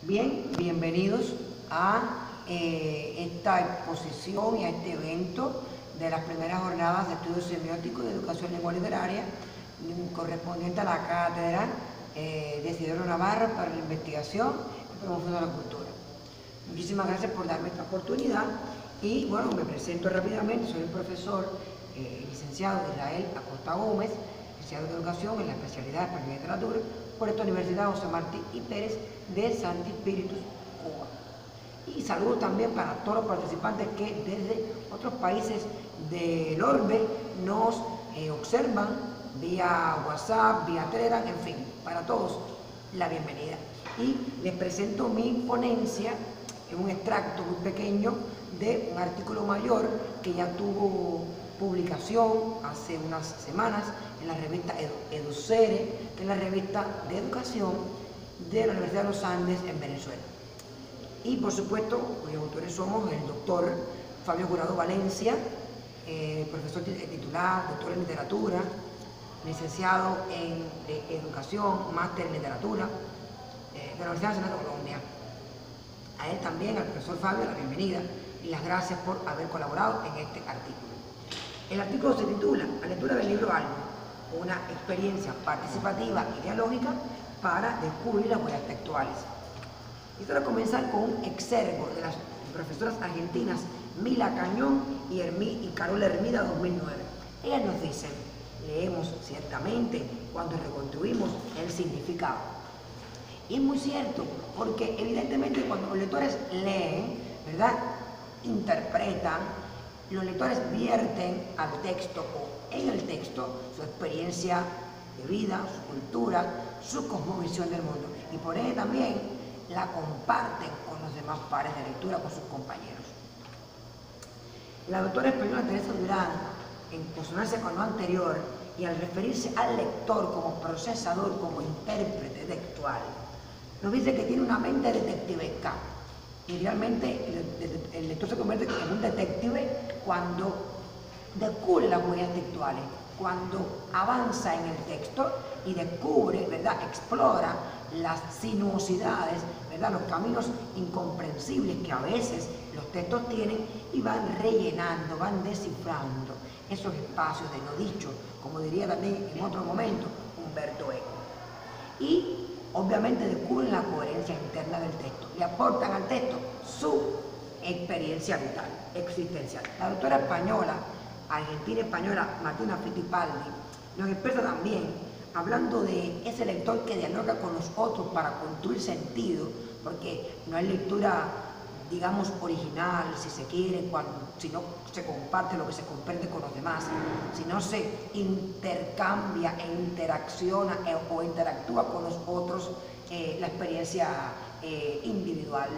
Bien, bienvenidos a esta exposición y a este evento de las primeras jornadas de estudios semióticos de educación lengua literaria correspondiente a la cátedra de Isidoro Navarro para la investigación y promoción de la cultura. Muchísimas gracias por darme esta oportunidad y bueno, me presento rápidamente. Soy el profesor licenciado Israel Acosta Gómez, licenciado de Educación en la especialidad de Español y Literatura por esta Universidad José Martí y Pérez de Santi Espíritus, Cuba. Y saludos también para todos los participantes que desde otros países del orbe nos observan vía WhatsApp, vía Telegram, en fin, para todos la bienvenida. Y les presento mi ponencia en un extracto muy pequeño de un artículo mayor que ya tuvo publicación hace unas semanas en la revista Educere, que es la revista de educación de la Universidad de los Andes en Venezuela. Y por supuesto, cuyos autores somos el doctor Fabio Jurado Valencia, profesor titular, doctor en literatura, licenciado en educación, máster en literatura de la Universidad Nacional de Colombia. A él también, al profesor Fabio, la bienvenida y las gracias por haber colaborado en este artículo. El artículo se titula La lectura del libro Álbum, una experiencia participativa y dialógica para descubrir las huellas textuales. Y quiero comenzar con un exergo de las profesoras argentinas Mila Cañón y Carola Hermida 2009. Ellas nos dicen: leemos ciertamente cuando reconstruimos el significado. Y es muy cierto, porque evidentemente cuando los lectores leen, ¿verdad?, interpretan, los lectores vierten al texto o en el texto su experiencia de vida, su cultura, su cosmovisión del mundo. Y por ello también la comparten con los demás pares de lectura, con sus compañeros. La doctora española Teresa Durán, en consonancia con lo anterior y al referirse al lector como procesador, como intérprete textual, nos dice que tiene una mente detectivesca. Y realmente el lector se convierte en un detective cuando descubre las huellas textuales, cuando avanza en el texto y descubre, ¿verdad?, explora las sinuosidades, ¿verdad?, los caminos incomprensibles que a veces los textos tienen y van rellenando, van descifrando esos espacios de lo dicho, como diría también en otro momento Umberto Eco. Y obviamente descubren la coherencia interna del texto, le aportan al texto su experiencia vital, existencial. La doctora española, argentina-española Martina Fittipaldi, nos expresa también, hablando de ese lector que dialoga con los otros para construir sentido, porque no hay lectura, digamos, original, si se quiere, si no se comparte lo que se comprende con los demás, si no se intercambia e interacciona o interactúa con los otros la experiencia individual.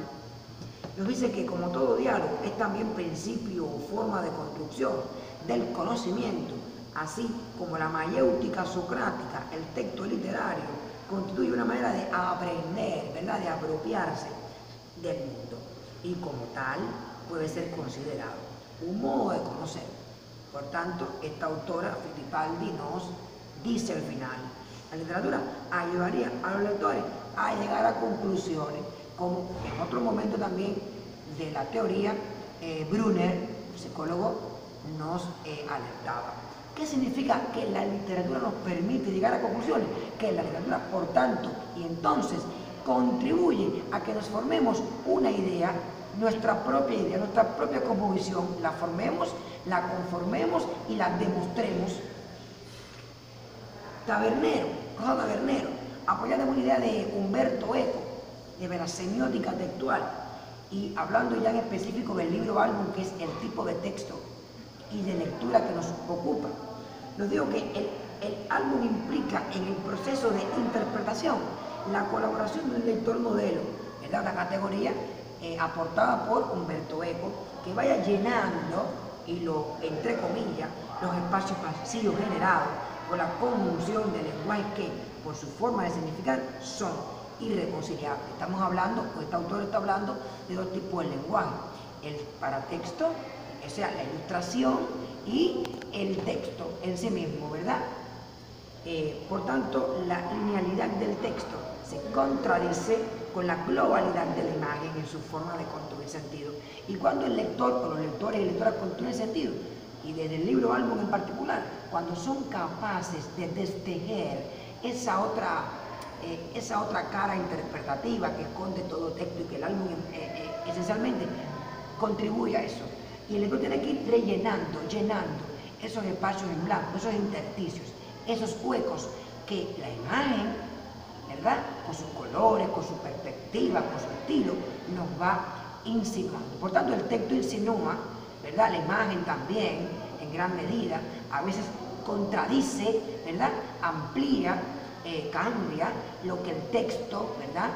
Nos dice que como todo diálogo es también principio o forma de construcción del conocimiento, así como la mayéutica socrática, el texto literario, constituye una manera de aprender, ¿verdad?, de apropiarse del mundo. Y como tal puede ser considerado un modo de conocer. Por tanto, esta autora Fittipaldi nos dice al final: la literatura ayudaría a los lectores a llegar a conclusiones, como en otro momento también de la teoría Brunner, psicólogo, nos alertaba. ¿Qué significa que la literatura nos permite llegar a conclusiones? Que la literatura, por tanto, y entonces contribuye a que nos formemos una idea, nuestra propia cosmovisión, la formemos, la conformemos y la demostremos. Rosa Tabernero, apoyada en una idea de Umberto Eco, de la semiótica textual, y hablando ya en específico del libro álbum, que es el tipo de texto y de lectura que nos ocupa, nos digo que el álbum implica en el proceso de interpretación la colaboración del lector modelo, ¿verdad?, una categoría aportada por Umberto Eco, que vaya llenando, y entre comillas, los espacios vacíos generados por la conjunción de lenguajes que, por su forma de significar, son irreconciliables. Estamos hablando, o este autor está hablando, de dos tipos de lenguaje: el paratexto, o sea, la ilustración, y el texto en sí mismo, ¿verdad? Por tanto, la linealidad del texto se contradice con la globalidad de la imagen en su forma de construir sentido. Y cuando el lector o los lectores y lectoras construyen sentido, y desde el libro álbum en particular, cuando son capaces de destejer esa otra cara interpretativa que esconde todo texto y que el álbum esencialmente contribuye a eso. Y el lector tiene que ir llenando esos espacios en blanco, esos intersticios, esos huecos que la imagen, ¿verdad?, con sus colores, con su perspectiva, con su estilo, nos va insinuando. Por tanto, el texto insinúa, ¿verdad?, la imagen también, en gran medida, a veces contradice, ¿verdad?, amplía, cambia lo que el texto, ¿verdad?,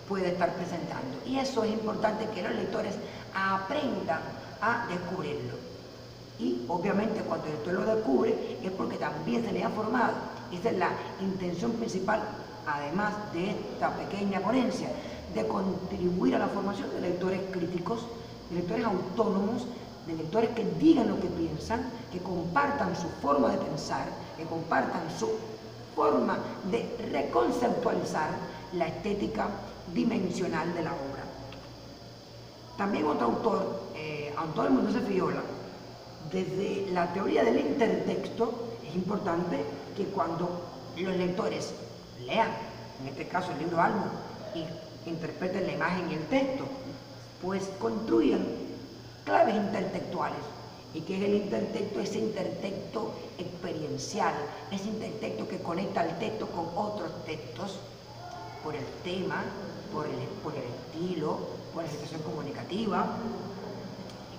puede estar presentando. Y eso es importante que los lectores aprendan a descubrirlo. Y obviamente cuando el lector lo descubre es porque también se le ha formado. Esa es la intención principal, además de esta pequeña ponencia, de contribuir a la formación de lectores críticos, de lectores autónomos, de lectores que digan lo que piensan, que compartan su forma de pensar, que compartan su forma de reconceptualizar la estética dimensional de la obra. También otro autor, Antonio Mendoza Fiola, desde la teoría del intertexto, es importante que cuando los lectores lean, en este caso el libro álbum, y interpreten la imagen y el texto, pues construyan claves intertextuales. ¿Y qué es el intertexto? Ese intertexto experiencial, ese intertexto que conecta al texto con otros textos, por el tema, por el estilo, por la situación comunicativa.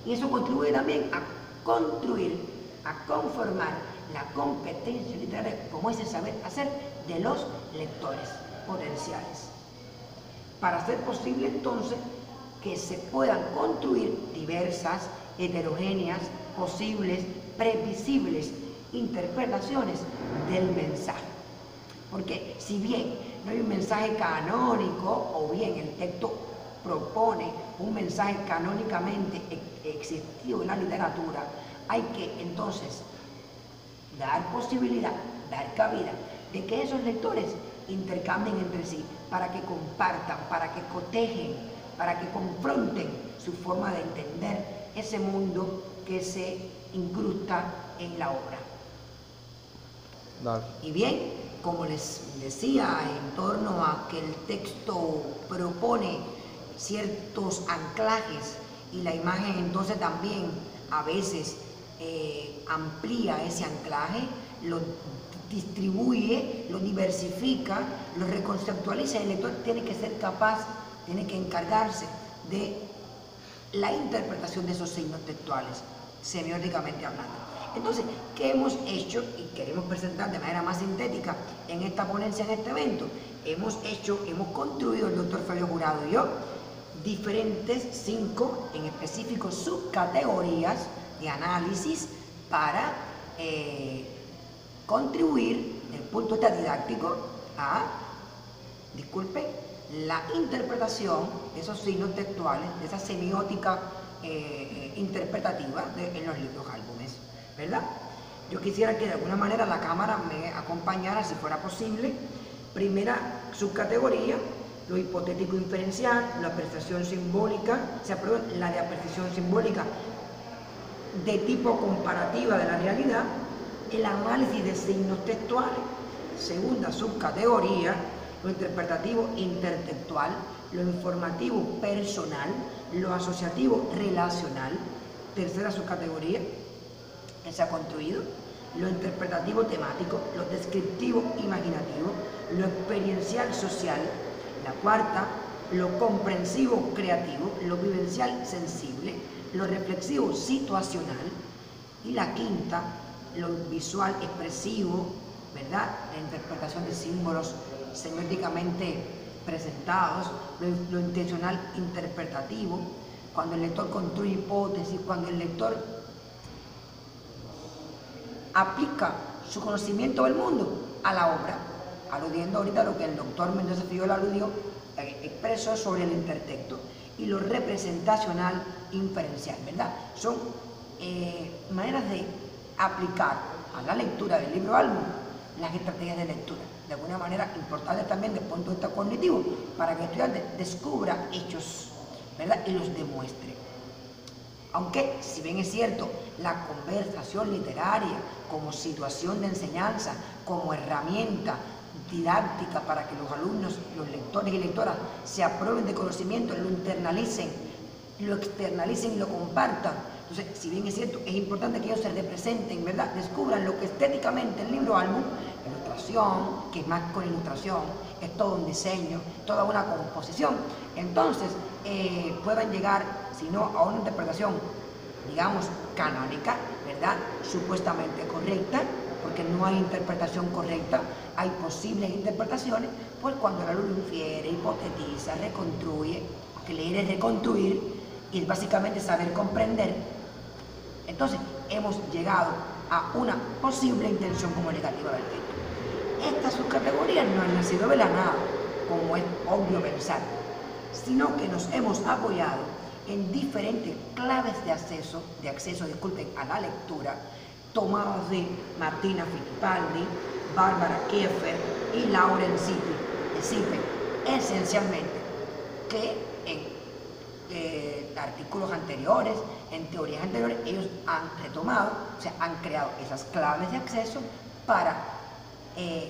Y eso contribuye también a construir, a conformar la competencia literaria, como es el saber hacer de los lectores potenciales. Para hacer posible entonces que se puedan construir diversas, heterogéneas, posibles, previsibles interpretaciones del mensaje. Porque si bien no hay un mensaje canónico, o bien el texto propone un mensaje canónicamente existido en la literatura, hay que entonces dar posibilidad, dar cabida de que esos lectores intercambien entre sí, para que compartan, para que cotejen, para que confronten su forma de entender ese mundo que se incrusta en la obra. Dale. Y bien, como les decía, en torno a que el texto propone ciertos anclajes y la imagen entonces también a veces amplía ese anclaje, lo distribuye, lo diversifica, lo reconceptualiza. El lector tiene que ser capaz, tiene que encargarse de la interpretación de esos signos textuales, semióticamente hablando. Entonces, ¿qué hemos hecho? Y queremos presentar de manera más sintética en esta ponencia, en este evento. Hemos construido el doctor Fabio Jurado y yo diferentes 5 en específico subcategorías de análisis para contribuir desde el punto de vista didáctico a, la interpretación de esos signos textuales, de esa semiótica interpretativa en los libros álbumes, ¿verdad? Yo quisiera que de alguna manera la cámara me acompañara, si fuera posible. Primera subcategoría, lo hipotético inferencial, la apreciación simbólica, la de apreciación simbólica de tipo comparativa de la realidad, el análisis de signos textuales. Segunda subcategoría, lo interpretativo intertextual, lo informativo personal, lo asociativo relacional. Tercera subcategoría que se ha construido, lo interpretativo temático, lo descriptivo imaginativo, lo experiencial social. La cuarta, lo comprensivo creativo, lo vivencial sensible, lo reflexivo situacional. Y la quinta, lo visual expresivo, ¿verdad?, la interpretación de símbolos semióticamente presentados, lo intencional interpretativo, cuando el lector construye hipótesis, cuando el lector aplica su conocimiento del mundo a la obra, aludiendo ahorita a lo que el doctor Mendoza Fiola aludió, expresó sobre el intertexto, y lo representacional inferencial, ¿verdad? Son maneras de aplicar a la lectura del libro álbum las estrategias de lectura. de alguna manera importantes también desde el punto de vista cognitivo, para que el estudiante descubra hechos, ¿verdad? Y los demuestre. Aunque, si bien es cierto, la conversación literaria como situación de enseñanza, como herramienta didáctica para que los alumnos, los lectores y lectoras se aprueben de conocimiento, lo internalicen, lo externalicen y lo compartan. Entonces, si bien es cierto, es importante que ellos se representen, ¿verdad? Descubran lo que estéticamente el libro álbum, ilustración, que es más con ilustración, es todo un diseño, toda una composición. Entonces, puedan llegar, si no a una interpretación, digamos, canónica, ¿verdad? Supuestamente correcta, porque no hay interpretación correcta, hay posibles interpretaciones, pues cuando el alumno infiere, hipotetiza, reconstruye, que leer es reconstruir, y es básicamente saber comprender. Entonces, hemos llegado a una posible intención comunicativa del texto. Estas subcategorías no han nacido de la nada, como es obvio pensar, sino que nos hemos apoyado en diferentes claves de acceso, a la lectura, tomadas de Martina Fittipaldi, Bárbara Kieffer y Lauren Zippe, esencialmente, que en artículos anteriores, en teorías anteriores, ellos han retomado, o sea, han creado esas claves de acceso para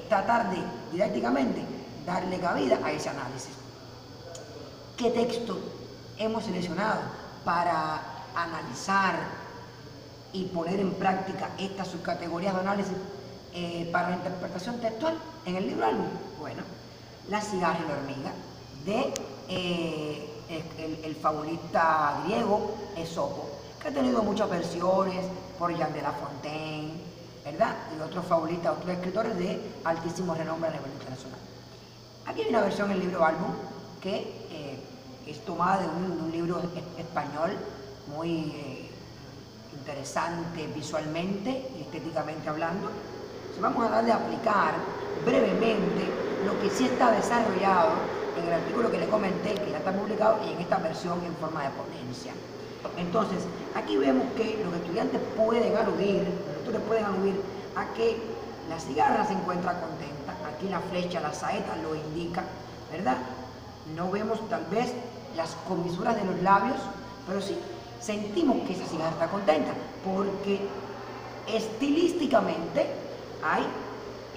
tratar de, didácticamente, darle cabida a ese análisis. ¿Qué texto hemos seleccionado para analizar y poner en práctica estas subcategorías de análisis para la interpretación textual en el libro álbum? Bueno, La cigarra y la hormiga, de el fabulista griego Esopo, que ha tenido muchas versiones por Jean de La Fontaine, ¿verdad? Y otros fabulistas, otros escritores de altísimo renombre a nivel internacional. Aquí hay una versión del libro álbum que es tomada de un libro español muy interesante visualmente y estéticamente hablando. Entonces vamos a darle a aplicar brevemente lo que sí está desarrollado en el artículo que le comenté, que ya está publicado, y en esta versión en forma de ponencia. Entonces, aquí vemos que los estudiantes pueden aludir, los lectores pueden aludir a que la cigarra se encuentra contenta. Aquí la flecha, la saeta lo indica, ¿verdad? No vemos tal vez las comisuras de los labios, pero sí sentimos que esa cigarra está contenta, porque estilísticamente hay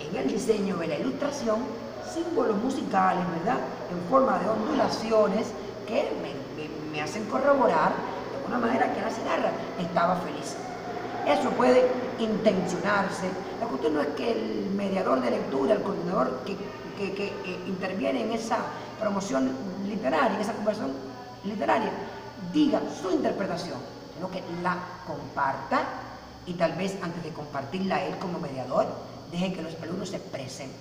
en el diseño de la ilustración símbolos musicales, ¿verdad? En forma de ondulaciones que me hacen corroborar de alguna manera que la cigarra estaba feliz. Eso puede intencionarse. La cuestión no es que el mediador de lectura, el coordinador que interviene en esa promoción literaria, en esa conversación literaria, diga su interpretación, sino que la comparta y tal vez antes de compartirla él como mediador, deje que los alumnos se expresen.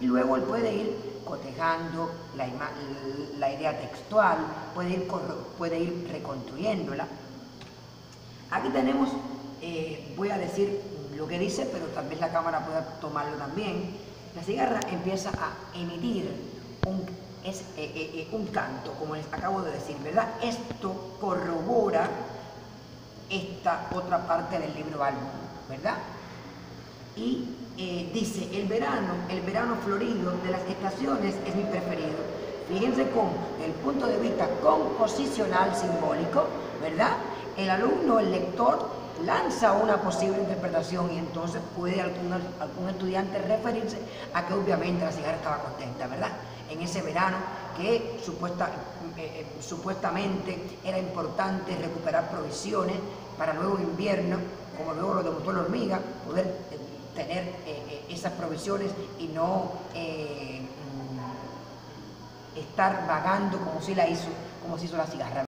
Y luego él puede ir cotejando la idea textual, puede ir reconstruyéndola. Aquí tenemos, voy a decir lo que dice, pero tal vez la cámara pueda tomarlo también. La cigarra empieza a emitir un canto, como les acabo de decir, ¿verdad? Esto corrobora esta otra parte del libro álbum, ¿verdad? Y dice, el verano florido de las estaciones es mi preferido. Fíjense cómo, desde el punto de vista composicional simbólico, ¿verdad? El alumno, el lector, lanza una posible interpretación y entonces puede algún estudiante referirse a que obviamente la cigarra estaba contenta, ¿verdad? En ese verano que supuestamente era importante recuperar provisiones para luego invierno, como luego lo demostró la hormiga, poder tener esas provisiones y no estar vagando como se hizo la cigarra.